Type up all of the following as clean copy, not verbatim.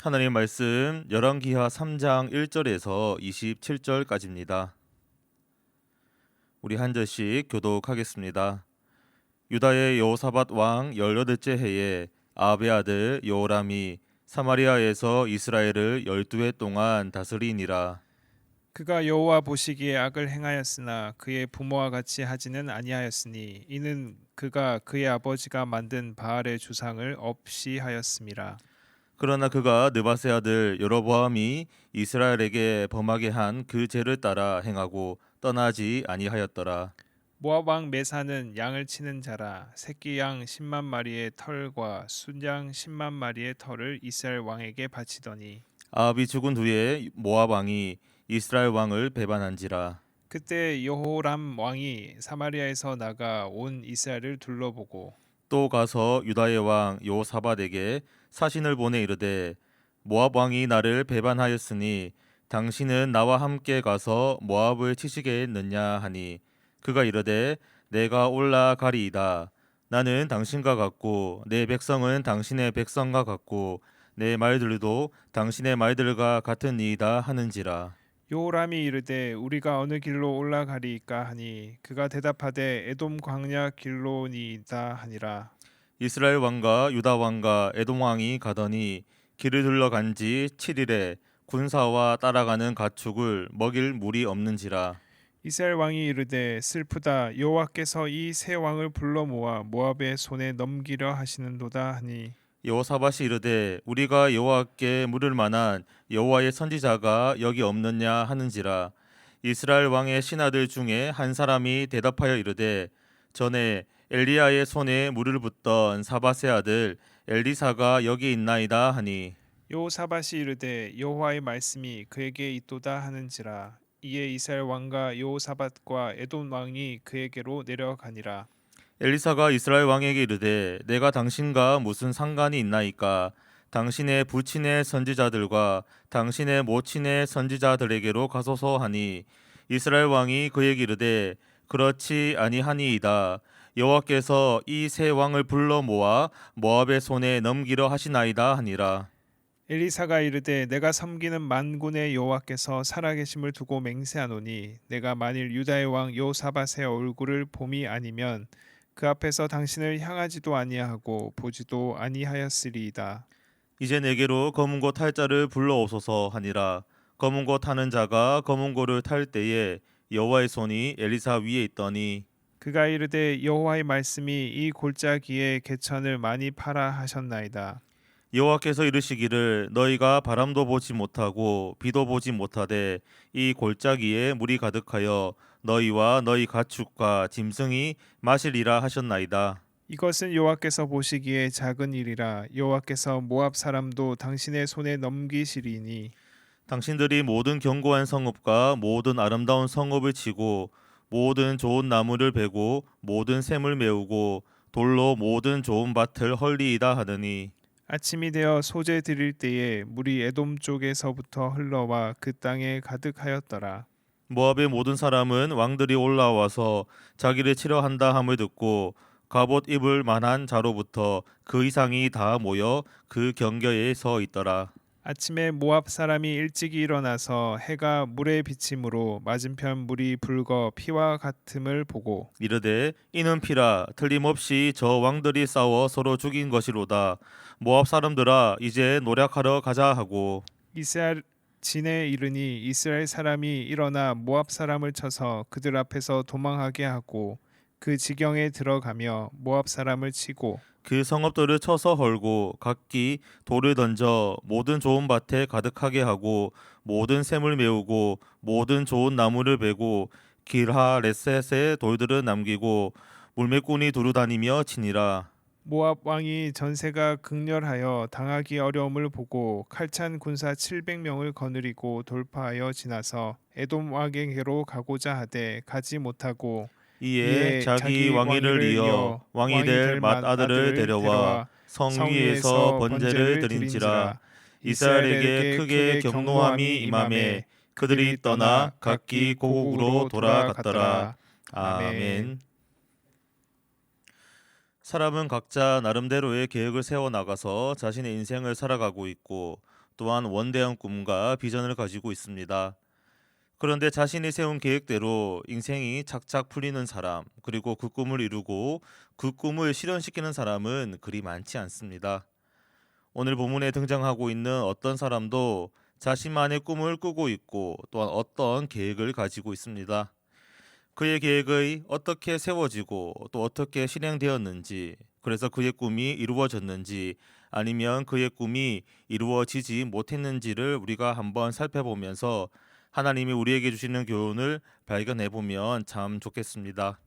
하나님 말씀 열왕기하 3장 1절에서 27절까지입니다. 우리 한 절씩 교독하겠습니다. 유다의 여호사밧 왕 18째 해에 아합의 아들 여호람이 사마리아에서 이스라엘을 12해 동안 다스리니라. 그가 여호와 보시기에 악을 행하였으나 그의 부모와 같이 하지는 아니하였으니 이는 그가 그의 아버지가 만든 바알의 주상을 없이 하였음이라. 그러나 그가 느바세 아들 여로보암이 이스라엘에게 범하게 한 그 죄를 따라 행하고 떠나지 아니하였더라. 모압 왕 메사는 양을 치는 자라. 새끼 양 10만 마리의 털과 순양 10만 마리의 털을 이스라엘 왕에게 바치더니 아합이 죽은 후에 모압 왕이 이스라엘 왕을 배반한지라. 그때 여호람 왕이 사마리아에서 나가 온 이스라엘을 둘러보고 또 가서 유다의 왕 여호사밧에게 사신을 보내 이르되 모압 왕이 나를 배반하였으니 당신은 나와 함께 가서 모압을 치시겠느냐 하니 그가 이르되 내가 올라가리이다. 나는 당신과 같고 내 백성은 당신의 백성과 같고 내 말들도 당신의 말들과 같으니이다 하는지라. 여호람이 이르되 우리가 어느 길로 올라가리이까 하니 그가 대답하되 에돔 광야 길로니이다 하니라. 이스라엘 왕과 유다 왕과 에돔 왕이 가더니 길을 둘러간 지 7일에 군사와 따라가는 가축을 먹일 물이 없는지라. 이스라엘 왕이 이르되 슬프다 여호와께서 이 세 왕을 불러 모아 모압의 손에 넘기려 하시는도다 하니 여호사밧이 이르되 우리가 여호와께 물을 만한 여호와의 선지자가 여기 없느냐 하는지라. 이스라엘 왕의 신하들 중에 한 사람이 대답하여 이르되 전에 엘리야의 손에 물을 붓던 사밧의 아들 엘리사가 여기 있나이다 하니 여호사밧이 이르되 여호와의 말씀이 그에게 있도다 하는지라. 이에 이스라엘 왕과 여호사밧과 에돔 왕이 그에게로 내려가니라. 엘리사가 이스라엘 왕에게 이르되 내가 당신과 무슨 상관이 있나이까. 당신의 부친의 선지자들과 당신의 모친의 선지자들에게로 가소서 하니 이스라엘 왕이 그에게 이르되 그렇지 아니하니이다. 여호와께서 이 세 왕을 불러 모아 모압의 손에 넘기려 하시나이다 하니라. 엘리사가 이르되 내가 섬기는 만군의 여호와께서 살아계심을 두고 맹세하노니 내가 만일 유다의 왕 여호사밧의 얼굴을 봄이 아니면 그 앞에서 당신을 향하지도 아니하고 보지도 아니하였으리이다. 이제 내게로 검은 고 탈 자를 불러오소서 하니라. 검은 고 타는 자가 검은 고를 탈 때에 여호와의 손이 엘리사 위에 있더니 그가 이르되 여호와의 말씀이 이 골짜기에 개천을 많이 파라 하셨나이다. 여호와께서 이르시기를 너희가 바람도 보지 못하고 비도 보지 못하되 이 골짜기에 물이 가득하여 너희와 너희 가축과 짐승이 마시리라 하셨나이다. 이것은 여호와께서 보시기에 작은 일이라. 여호와께서 모압 사람도 당신의 손에 넘기시리니 당신들이 모든 견고한 성읍과 모든 아름다운 성읍을 치고 모든 좋은 나무를 베고 모든 샘을 메우고 돌로 모든 좋은 밭을 헐리이다 하더니 아침이 되어 소재 드릴 때에 물이 에돔 쪽에서부터 흘러와 그 땅에 가득하였더라. 모압의 모든 사람은 왕들이 올라와서 자기를 치려 한다 함을 듣고 갑옷 입을 만한 자로부터 그 이상이 다 모여 그 경계에 서 있더라. 아침에 모압 사람이 일찍이 일어나서 해가 물에 비침으로 맞은편 물이 붉어 피와 같음을 보고 이르되 이는 피라. 틀림없이 저 왕들이 싸워 서로 죽인 것이로다. 모압 사람들아 이제 노력하러 가자 하고 이스라엘 진에 이르니 이스라엘 사람이 일어나 모압 사람을 쳐서 그들 앞에서 도망하게 하고 그 지경에 들어가며 모압 사람을 치고 그 성읍들을 쳐서 헐고 각기 돌을 던져 모든 좋은 밭에 가득하게 하고 모든 샘을 메우고 모든 좋은 나무를 베고 길하레셋의 돌들을 남기고 물매꾼이 두루 다니며 치니라. 모압 왕이 전세가 극렬하여 당하기 어려움을 보고 칼찬 군사 700명을 거느리고 돌파하여 지나서 에돔 왕에게로 가고자 하되 가지 못하고 이에 이에 자기 자기 왕위를 왕위를 이어 이어 왕이 왕이 될 될 맏아들을 데려와 성 위에서 성위에서 번제를 번제를 드린지라. 드린지라. 이스라엘에게 이스라엘에게 크게 크게 경노함이 임함에 그들이 떠나 각기 고국으로 돌아갔더라. 아멘. 아멘. 사람은 각자 나름대로의 계획을 세워 나가서 자신의 인생을 살아가고 있고 또한 원대한 꿈과 비전을 가지고 있습니다. 그런데 자신이 세운 계획대로 인생이 착착 풀리는 사람, 그리고 그 꿈을 이루고 그 꿈을 실현시키는 사람은 그리 많지 않습니다. 오늘 본문에 등장하고 있는 어떤 사람도 자신만의 꿈을 꾸고 있고 또한 어떤 계획을 가지고 있습니다. 그의 계획이 어떻게 세워지고 또 어떻게 실행되었는지, 그래서 그의 꿈이 이루어졌는지 아니면 그의 꿈이 이루어지지 못했는지를 우리가 한번 살펴보면서 하나님이 우리에게 주시는 교훈을 발견해 보면 참 좋겠습니다.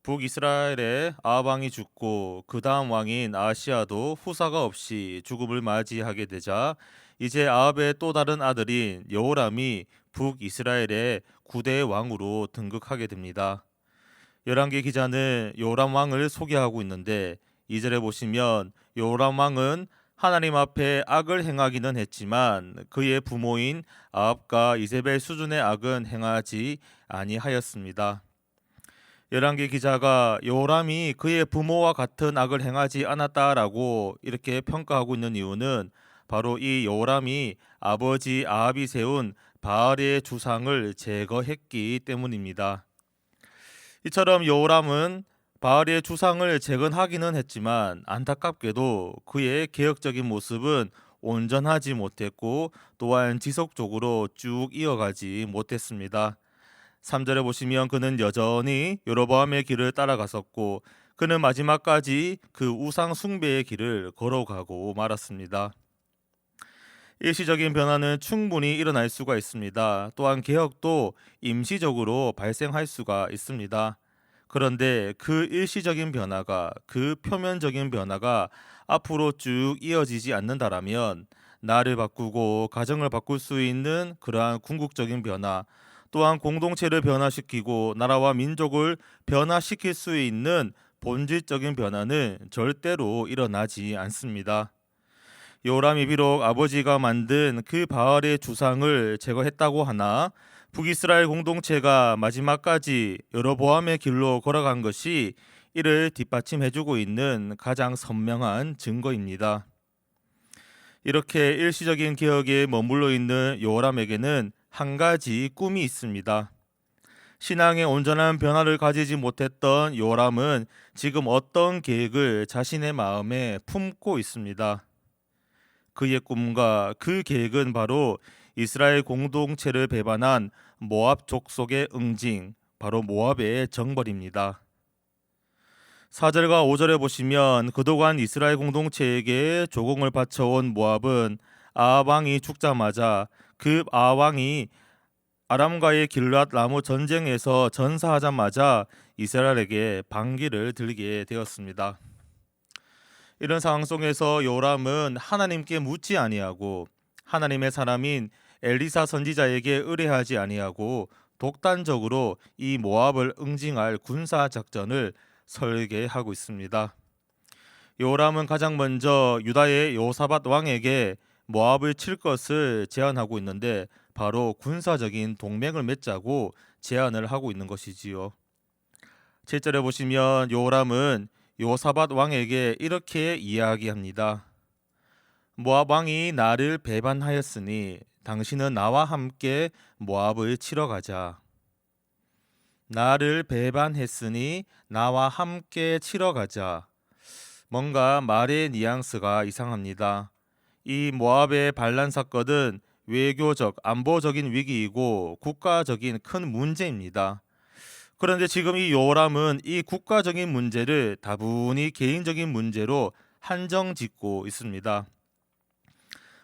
북이스라엘의 아합 왕이 죽고 그 다음 왕인 아하시아도 후사가 없이 죽음을 맞이하게 되자 이제 아합의 또 다른 아들인 여호람이 북이스라엘의 9대 왕으로 등극하게 됩니다. 열왕기 기자는 여호람 왕을 소개하고 있는데 2절에 보시면 여호람 왕은 하나님 앞에 악을 행하기는 했지만 그의 부모인 아합과 이세벨 수준의 악은 행하지 아니하였습니다. 열왕기 기자가 여호람이 그의 부모와 같은 악을 행하지 않았다라고 이렇게 평가하고 있는 이유는 바로 이 여호람이 아버지 아합이 세운 바알의 주상을 제거했기 때문입니다. 이처럼 여호람은 바알의 주상을 재건하기는 했지만 안타깝게도 그의 개혁적인 모습은 온전하지 못했고 또한 지속적으로 쭉 이어가지 못했습니다. 3절에 보시면 그는 여전히 여로보암의 길을 따라갔었고 그는 마지막까지 그 우상 숭배의 길을 걸어가고 말았습니다. 일시적인 변화는 충분히 일어날 수가 있습니다. 또한 개혁도 임시적으로 발생할 수가 있습니다. 그런데 그 일시적인 변화가, 그 표면적인 변화가 앞으로 쭉 이어지지 않는다라면 나를 바꾸고 가정을 바꿀 수 있는 그러한 궁극적인 변화, 또한 공동체를 변화시키고 나라와 민족을 변화시킬 수 있는 본질적인 변화는 절대로 일어나지 않습니다. 요람이 비록 아버지가 만든 그 바알의 주상을 제거했다고 하나 북이스라엘 공동체가 마지막까지 여로보암의 길로 걸어간 것이 이를 뒷받침해주고 있는 가장 선명한 증거입니다. 이렇게 일시적인 개혁에 머물러 있는 여호람에게는 한 가지 꿈이 있습니다. 신앙의 온전한 변화를 가지지 못했던 여호람은 지금 어떤 계획을 자신의 마음에 품고 있습니다. 그의 꿈과 그 계획은 바로 이스라엘 공동체를 배반한 모압 족속의 응징, 바로 모압의 정벌입니다. 4절과 5절에 보시면 그동안 이스라엘 공동체에게 조공을 바쳐온 모압은 아합 왕이 죽자마자 그 아합 왕이 아람과의 길랏 라모 전쟁에서 전사하자마자 이스라엘에게 반기를 들게 되었습니다. 이런 상황 속에서 요람은 하나님께 묻지 아니하고 하나님의 사람인 엘리사 선지자에게 의뢰하지 아니하고 독단적으로 이 모압을 응징할 군사 작전을 설계하고 있습니다. 요람은 가장 먼저 유다의 여호사밧 왕에게 모압을 칠 것을 제안하고 있는데 바로 군사적인 동맹을 맺자고 제안을 하고 있는 것이지요. 7절에 보시면 요람은 여호사밧 왕에게 이렇게 이야기합니다. 모압 왕이 나를 배반하였으니 당신은 나와 함께 모압을 치러 가자. 나를 배반했으니 나와 함께 치러 가자. 뭔가 말의 뉘앙스가 이상합니다. 이 모압의 반란 사건은 외교적, 안보적인 위기이고 국가적인 큰 문제입니다. 그런데 지금 이 요람은 이 국가적인 문제를 다분히 개인적인 문제로 한정짓고 있습니다.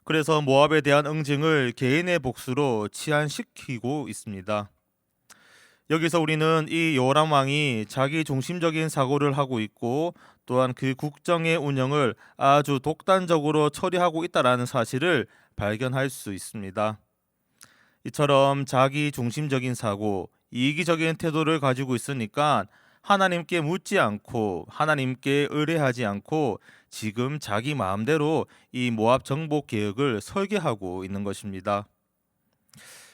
그래서 모압에 대한 응징을 개인의 복수로 치환시키고 있습니다. 여기서 우리는 이 요람 왕이 자기 중심적인 사고를 하고 있고 또한 그 국정의 운영을 아주 독단적으로 처리하고 있다는 사실을 발견할 수 있습니다. 이처럼 자기 중심적인 사고, 이기적인 태도를 가지고 있으니까 하나님께 묻지 않고 하나님께 의뢰하지 않고 지금 자기 마음대로 이 모압 정복 계획을 설계하고 있는 것입니다.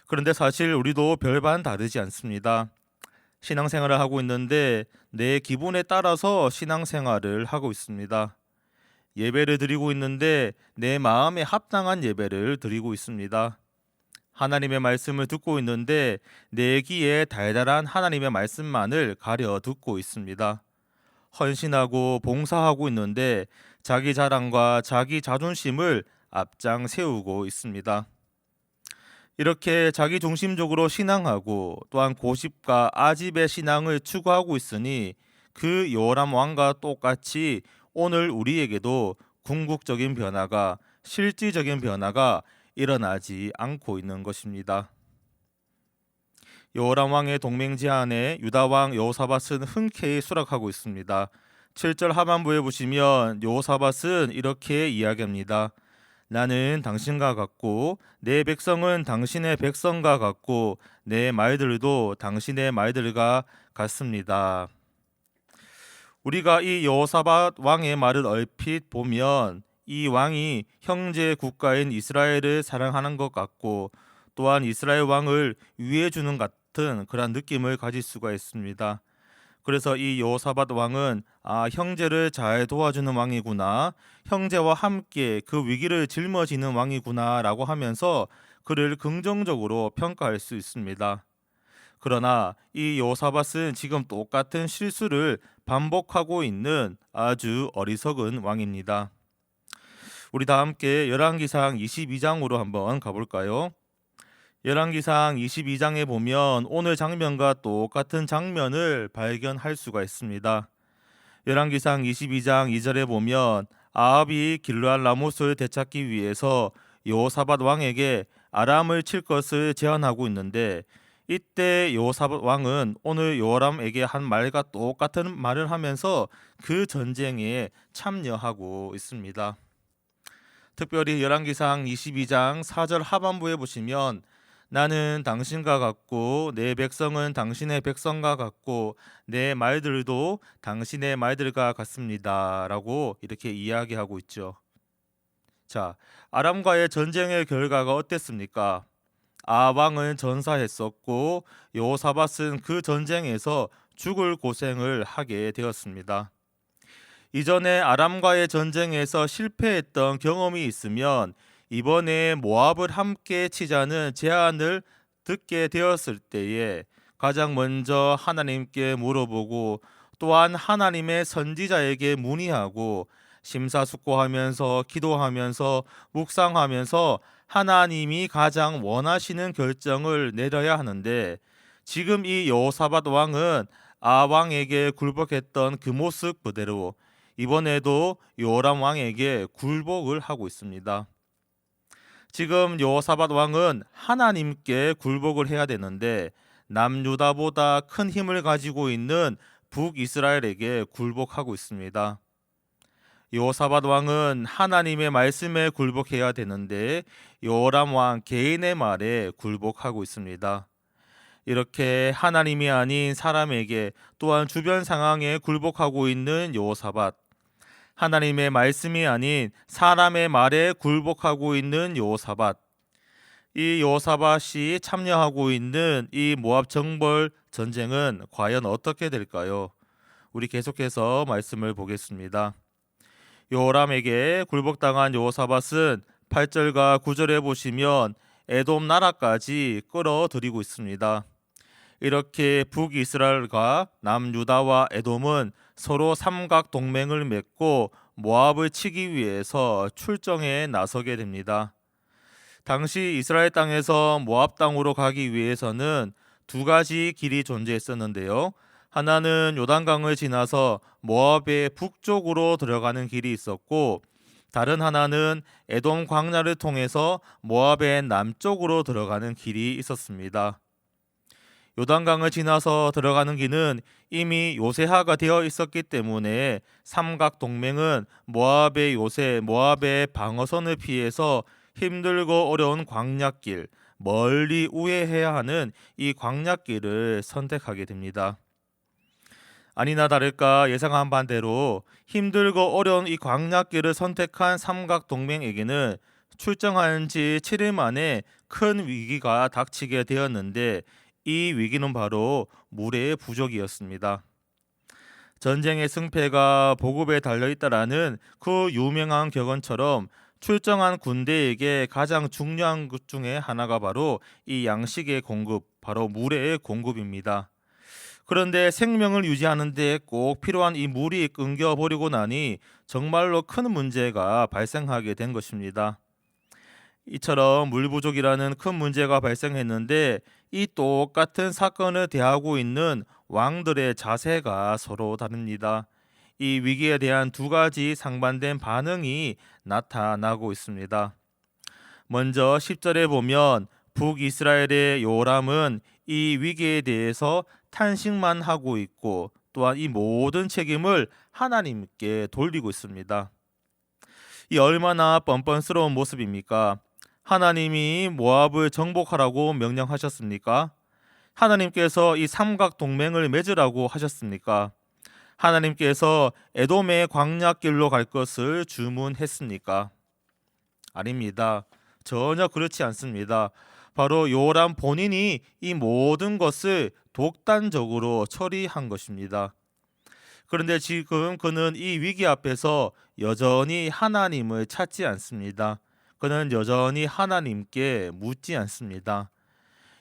그런데 사실 우리도 별반 다르지 않습니다. 신앙생활을 하고 있는데 내 기분에 따라서 신앙생활을 하고 있습니다. 예배를 드리고 있는데 내 마음에 합당한 예배를 드리고 있습니다. 하나님의 말씀을 듣고 있는데 내 귀에 달달한 하나님의 말씀만을 가려 듣고 있습니다. 헌신하고 봉사하고 있는데 자기 자랑과 자기 자존심을 앞장 세우고 있습니다. 이렇게 자기 중심적으로 신앙하고 또한 고집과 아집의 신앙을 추구하고 있으니 그 요람 왕과 똑같이 오늘 우리에게도 궁극적인 변화가 실질적인 변화가 일어나지 않고 있는 것입니다. 여호람 왕의 동맹 제안에 유다 왕 여호사밧은 흔쾌히 수락하고 있습니다. 7절 하반부에 보시면 여호사밧은 이렇게 이야기합니다. 나는 당신과 같고 내 백성은 당신의 백성과 같고 내 말들도 당신의 말들과 같습니다. 우리가 이 여호사밧 왕의 말을 얼핏 보면 이 왕이 형제 국가인 이스라엘을 사랑하는 것 같고 또한 이스라엘 왕을 위해 주는 같은 그런 느낌을 가질 수가 있습니다. 그래서 이 여호사밧 왕은 형제를 잘 도와주는 왕이구나, 형제와 함께 그 위기를 짊어지는 왕이구나라고 하면서 그를 긍정적으로 평가할 수 있습니다. 그러나 이 여호사밧은 지금 똑같은 실수를 반복하고 있는 아주 어리석은 왕입니다. 우리 다 함께 열왕기상 22장으로 한번 가볼까요? 열왕기상 22장에 보면 오늘 장면과 똑같은 장면을 발견할 수가 있습니다. 열왕기상 22장 2절에 보면 아합이 길르앗 라못을 되찾기 위해서 여호사밧 왕에게 아람을 칠 것을 제안하고 있는데 이때 여호사밧 왕은 오늘 여호람에게 한 말과 똑같은 말을 하면서 그 전쟁에 참여하고 있습니다. 특별히 열왕기상 22장 4절 하반부에 보시면 나는 당신과 같고 내 백성은 당신의 백성과 같고 내 말들도 당신의 말들과 같습니다 라고 이렇게 이야기하고 있죠. 자, 아람과의 전쟁의 결과가 어땠습니까? 아왕은 전사했었고 여호사밧은 그 전쟁에서 죽을 고생을 하게 되었습니다. 이전에 아람과의 전쟁에서 실패했던 경험이 있으면 이번에 모압을 함께 치자는 제안을 듣게 되었을 때에 가장 먼저 하나님께 물어보고 또한 하나님의 선지자에게 문의하고 심사숙고하면서 기도하면서 묵상하면서 하나님이 가장 원하시는 결정을 내려야 하는데 지금 이 여호사밧 왕은 아왕에게 굴복했던 그 모습 그대로 이번에도 요람 왕에게 굴복을 하고 있습니다. 지금 여호사밧 왕은 하나님께 굴복을 해야 되는데 남유다보다 큰 힘을 가지고 있는 북이스라엘에게 굴복하고 있습니다. 여호사밧 왕은 하나님의 말씀에 굴복해야 되는데 여호람 왕 개인의 말에 굴복하고 있습니다. 이렇게 하나님이 아닌 사람에게 또한 주변 상황에 굴복하고 있는 여호사밧, 하나님의 말씀이 아닌 사람의 말에 굴복하고 있는 여호사밧, 이 여호사밧이 참여하고 있는 이 모압 정벌 전쟁은 과연 어떻게 될까요? 우리 계속해서 말씀을 보겠습니다. 여호람에게 굴복당한 여호사밧은 8절과 9절에 보시면 에돔 나라까지 끌어들이고 있습니다. 이렇게 북이스라엘과 남유다와 에돔은 서로 삼각 동맹을 맺고 모압을 치기 위해서 출정에 나서게 됩니다. 당시 이스라엘 땅에서 모압 땅으로 가기 위해서는 두 가지 길이 존재했었는데요. 하나는 요단강을 지나서 모압의 북쪽으로 들어가는 길이 있었고 다른 하나는 에돔 광야를 통해서 모압의 남쪽으로 들어가는 길이 있었습니다. 요단강을 지나서 들어가는 길은 이미 요새화가 되어 있었기 때문에 삼각 동맹은 모압의 요새, 모압의 방어선을 피해서 힘들고 어려운 광야길, 멀리 우회해야 하는 이 광야길을 선택하게 됩니다. 아니나 다를까 예상한 반대로 힘들고 어려운 이 광야길을 선택한 삼각 동맹에게는 출정한 지 7일 만에 큰 위기가 닥치게 되었는데 이 위기는 바로 물의 부족이었습니다. 전쟁의 승패가 보급에 달려있다라는 그 유명한 격언처럼 출정한 군대에게 가장 중요한 것 중에 하나가 바로 이 양식의 공급, 바로 물의 공급입니다. 그런데 생명을 유지하는 데 꼭 필요한 이 물이 끊겨버리고 나니 정말로 큰 문제가 발생하게 된 것입니다. 이처럼 물 부족이라는 큰 문제가 발생했는데 이 똑같은 사건을 대하고 있는 왕들의 자세가 서로 다릅니다. 이 위기에 대한 두 가지 상반된 반응이 나타나고 있습니다. 먼저 10절에 보면 북이스라엘의 요람은 이 위기에 대해서 탄식만 하고 있고 또한 이 모든 책임을 하나님께 돌리고 있습니다. 이 얼마나 뻔뻔스러운 모습입니까? 하나님이 모압을 정복하라고 명령하셨습니까? 하나님께서 이 삼각 동맹을 맺으라고 하셨습니까? 하나님께서 에돔의 광야길로 갈 것을 주문했습니까? 아닙니다. 전혀 그렇지 않습니다. 바로 요람 본인이 이 모든 것을 독단적으로 처리한 것입니다. 그런데 지금 그는 이 위기 앞에서 여전히 하나님을 찾지 않습니다. 그는 여전히 하나님께 묻지 않습니다.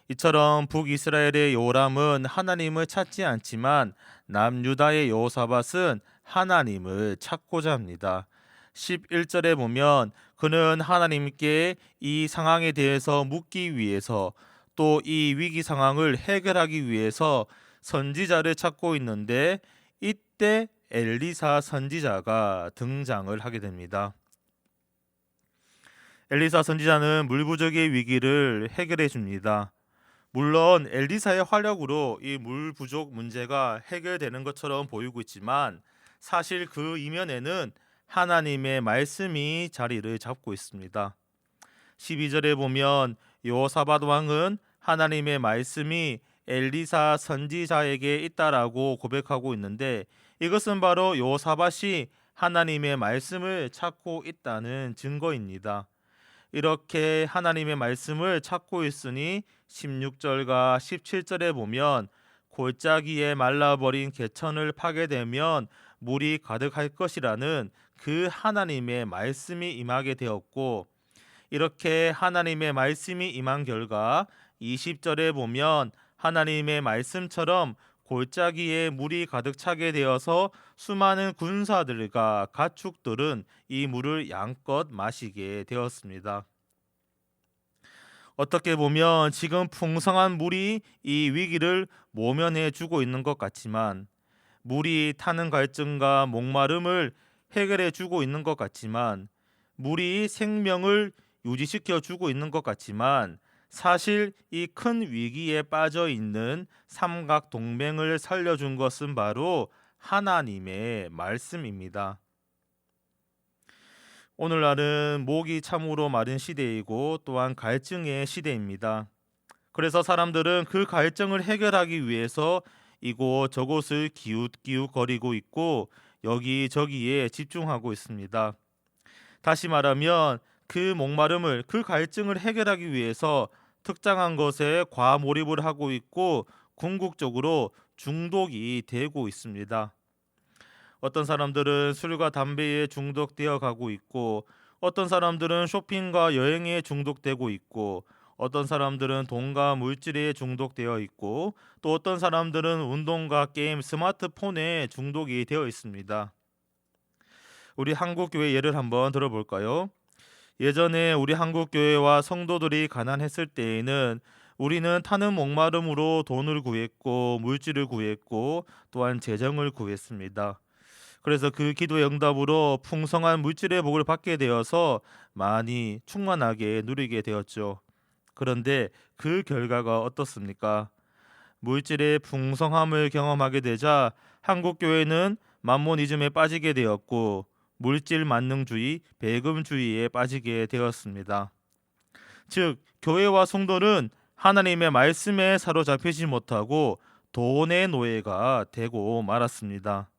이처럼 북이스라엘의 요람은 하나님을 찾지 않지만 남유다의 여호사밧은 하나님을 찾고자 합니다. 11절에 보면 그는 하나님께 이 상황에 대해서 묻기 위해서 또 이 위기 상황을 해결하기 위해서 선지자를 찾고 있는데 이때 엘리사 선지자가 등장을 하게 됩니다. 엘리사 선지자는 물 부족의 위기를 해결해 줍니다. 물론 엘리사의 활약으로 이 물 부족 문제가 해결되는 것처럼 보이고 있지만 사실 그 이면에는 하나님의 말씀이 자리를 잡고 있습니다. 12절에 보면 여호사밧 왕은 하나님의 말씀이 엘리사 선지자에게 있다라고 고백하고 있는데 이것은 바로 여호사밧이 하나님의 말씀을 찾고 있다는 증거입니다. 이렇게 하나님의 말씀을 찾고 있으니 16절과 17절에 보면 골짜기에 말라버린 개천을 파게 되면 물이 가득할 것이라는 그 하나님의 말씀이 임하게 되었고 이렇게 하나님의 말씀이 임한 결과 20절에 보면 하나님의 말씀처럼 골짜기에 물이 가득 차게 되어서 수많은 군사들과 가축들은 이 물을 양껏 마시게 되었습니다. 어떻게 보면 지금 풍성한 물이 이 위기를 모면해 주고 있는 것 같지만 물이 타는 갈증과 목마름을 해결해 주고 있는 것 같지만 물이 생명을 유지시켜 주고 있는 것 같지만 사실 이 큰 위기에 빠져 있는 삼각 동맹을 살려준 것은 바로 하나님의 말씀입니다. 오늘날은 목이 참으로 마른 시대이고 또한 갈증의 시대입니다. 그래서 사람들은 그 갈증을 해결하기 위해서 이곳 저곳을 기웃기웃거리고 있고 여기저기에 집중하고 있습니다. 다시 말하면 그 목마름을 그 갈증을 해결하기 위해서 특정한 것에 과몰입을 하고 있고 궁극적으로 중독이 되고 있습니다. 어떤 사람들은 술과 담배에 중독되어 가고 있고 어떤 사람들은 쇼핑과 여행에 중독되고 있고 어떤 사람들은 돈과 물질에 중독되어 있고 또 어떤 사람들은 운동과 게임, 스마트폰에 중독이 되어 있습니다. 우리 한국교회 예를 한번 들어볼까요? 예전에 우리 한국교회와 성도들이 가난했을 때에는 우리는 타는 목마름으로 돈을 구했고 물질을 구했고 또한 재정을 구했습니다. 그래서 그 기도의 응답으로 풍성한 물질의 복을 받게 되어서 많이 충만하게 누리게 되었죠. 그런데 그 결과가 어떻습니까? 물질의 풍성함을 경험하게 되자 한국교회는 만모니즘에 빠지게 되었고 물질 만능주의, 배금주의에 빠지게 되었습니다. 즉 교회와 성도는 하나님의 말씀에 사로잡히지 못하고 돈의 노예가 되고 말았습니다.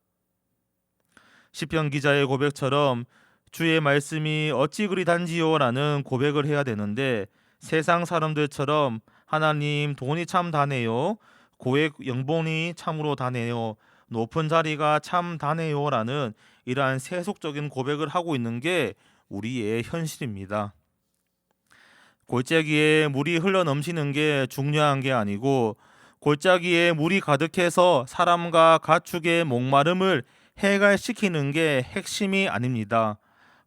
시편 기자의 고백처럼 주의 말씀이 어찌 그리 단지요라는 고백을 해야 되는데 세상 사람들처럼 하나님 돈이 참 다네요. 고액 연봉이 참으로 다네요. 높은 자리가 참 다네요라는 이러한 세속적인 고백을 하고 있는 게 우리의 현실입니다. 골짜기에 물이 흘러 넘치는 게 중요한 게 아니고 골짜기에 물이 가득해서 사람과 가축의 목마름을 해결시키는 게 핵심이 아닙니다.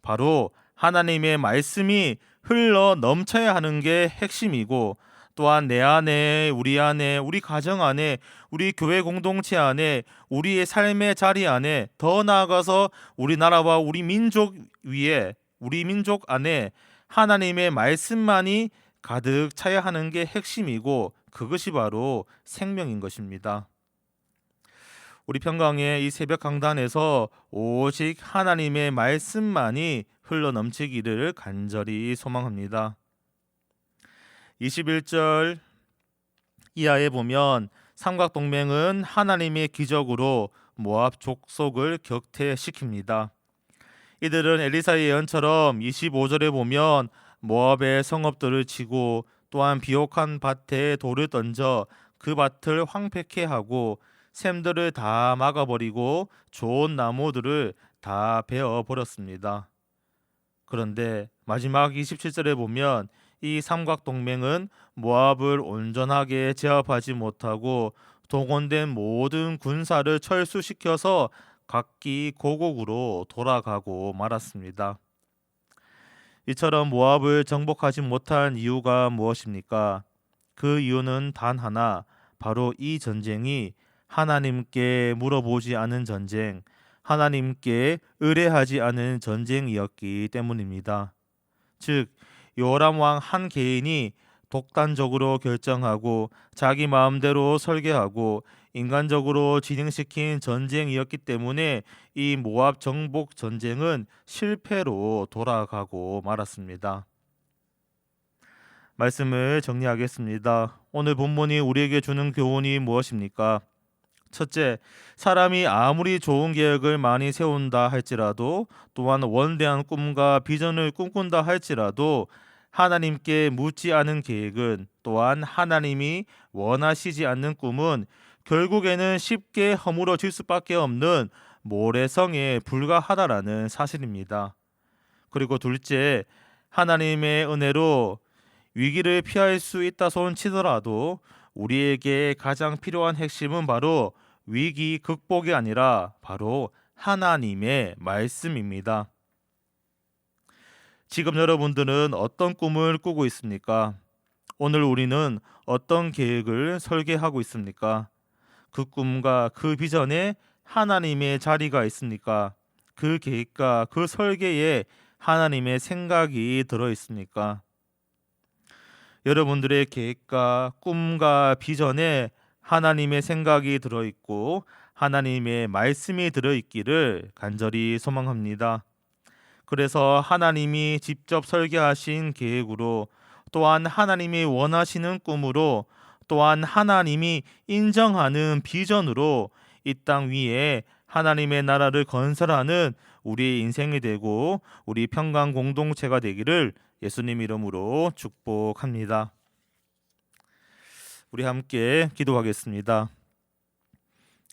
바로 하나님의 말씀이 흘러 넘쳐야 하는 게 핵심이고, 또한 내 안에, 우리 가정 안에, 우리 교회 공동체 안에, 우리의 삶의 자리 안에, 더 나아가서 우리나라와 우리 민족 위에, 우리 민족 안에 하나님의 말씀만이 가득 차야 하는 게 핵심이고, 그것이 바로 생명인 것입니다. 우리 평강의 이 새벽 강단에서 오직 하나님의 말씀만이 흘러 넘치기를 간절히 소망합니다. 21절 이하에 보면 삼각동맹은 하나님의 기적으로 모압 족속을 격퇴시킵니다. 이들은 엘리사의 예언처럼 25절에 보면 모압의 성읍들을 치고, 또한 비옥한 밭에 돌을 던져 그 밭을 황폐케 하고 샘들을 다 막아버리고 좋은 나무들을 다 베어 버렸습니다. 그런데 마지막 27절에 보면 이 삼각동맹은 모압을 온전하게 제압하지 못하고 동원된 모든 군사를 철수시켜서 각기 고국으로 돌아가고 말았습니다. 이처럼 모압을 정복하지 못한 이유가 무엇입니까? 그 이유는 단 하나, 바로 이 전쟁이 하나님께 물어보지 않은 전쟁, 하나님께 의뢰하지 않은 전쟁이었기 때문입니다. 즉, 요람 왕 한 개인이 독단적으로 결정하고 자기 마음대로 설계하고 인간적으로 진행시킨 전쟁이었기 때문에 이 모압 정복 전쟁은 실패로 돌아가고 말았습니다. 말씀을 정리하겠습니다. 오늘 본문이 우리에게 주는 교훈이 무엇입니까? 첫째, 사람이 아무리 좋은 계획을 많이 세운다 할지라도, 또한 원대한 꿈과 비전을 꿈꾼다 할지라도 하나님께 묻지 않은 계획은, 또한 하나님이 원하시지 않는 꿈은 결국에는 쉽게 허물어질 수밖에 없는 모래성에 불과하다라는 사실입니다. 그리고 둘째, 하나님의 은혜로 위기를 피할 수 있다 손 치더라도 우리에게 가장 필요한 핵심은 바로 위기 극복이 아니라 바로 하나님의 말씀입니다. 지금 여러분들은 어떤 꿈을 꾸고 있습니까? 오늘 우리는 어떤 계획을 설계하고 있습니까? 그 꿈과 그 비전에 하나님의 자리가 있습니까? 그 계획과 그 설계에 하나님의 생각이 들어 있습니까? 여러분들의 계획과 꿈과 비전에 하나님의 생각이 들어 있고 하나님의 말씀이 들어 있기를 간절히 소망합니다. 그래서 하나님이 직접 설계하신 계획으로, 또한 하나님이 원하시는 꿈으로, 또한 하나님이 인정하는 비전으로 이 땅 위에 하나님의 나라를 건설하는 우리의 인생이 되고 우리 평강 공동체가 되기를 예수님 이름으로 축복합니다. 우리 함께 기도하겠습니다.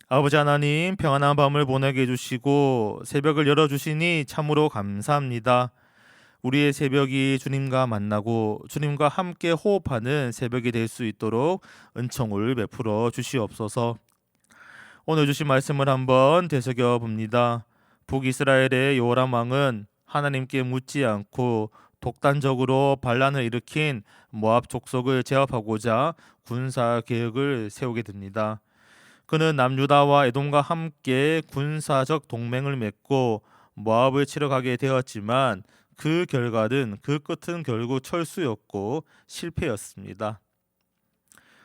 아버지 하나님, 평안한 밤을 보내게 해주시고 새벽을 열어주시니 참으로 감사합니다. 우리의 새벽이 주님과 만나고 주님과 함께 호흡하는 새벽이 될 수 있도록 은총을 베풀어 주시옵소서. 오늘 주신 말씀을 한번 되새겨 봅니다. 북이스라엘의 요람 왕은 하나님께 묻지 않고 독단적으로 반란을 일으킨 모압 족속을 제압하고자 군사 계획을 세우게 됩니다. 그는 남유다와 에돔과 함께 군사적 동맹을 맺고 모압을 치러 가게 되었지만 그 결과는, 그 끝은 결국 철수였고 실패였습니다.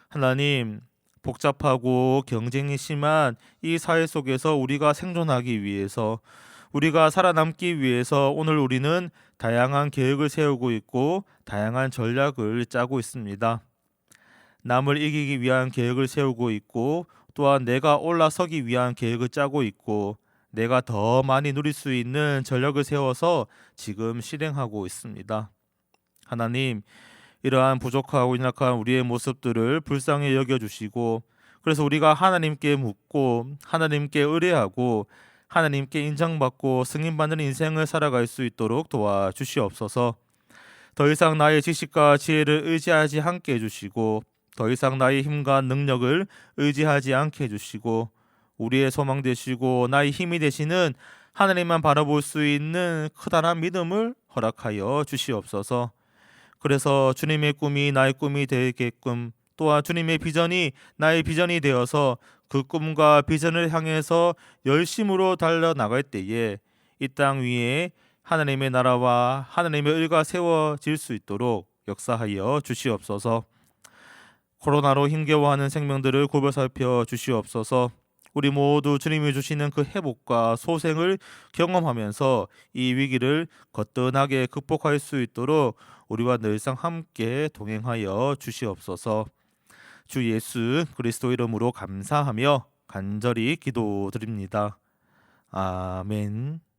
하나님, 복잡하고 경쟁이 심한 이 사회 속에서 우리가 생존하기 위해서, 우리가 살아남기 위해서 오늘 우리는 다양한 계획을 세우고 있고 다양한 전략을 짜고 있습니다. 남을 이기기 위한 계획을 세우고 있고, 또한 내가 올라서기 위한 계획을 짜고 있고, 내가 더 많이 누릴 수 있는 전략을 세워서 지금 실행하고 있습니다. 하나님, 이러한 부족하고 연약한 우리의 모습들을 불쌍히 여겨주시고 그래서 우리가 하나님께 묻고 하나님께 의뢰하고 하나님께 인정받고 승인받는 인생을 살아갈 수 있도록 도와주시옵소서. 더 이상 나의 지식과 지혜를 의지하지 않게 해주시고 더 이상 나의 힘과 능력을 의지하지 않게 해주시고 우리의 소망 되시고 나의 힘이 되시는 하나님만 바라볼 수 있는 커다란 믿음을 허락하여 주시옵소서. 그래서 주님의 꿈이 나의 꿈이 되게끔 또한 주님의 비전이 나의 비전이 되어서 그 꿈과 비전을 향해서 열심으로 달려나갈 때에 이 땅 위에 하나님의 나라와 하나님의 의가 세워질 수 있도록 역사하여 주시옵소서. 코로나로 힘겨워하는 생명들을 굽어 살펴 주시옵소서. 우리 모두 주님이 주시는 그 회복과 소생을 경험하면서 이 위기를 거뜬하게 극복할 수 있도록 우리와 늘상 함께 동행하여 주시옵소서. 주 예수 그리스도 이름으로 감사하며 간절히 기도드립니다. 아멘.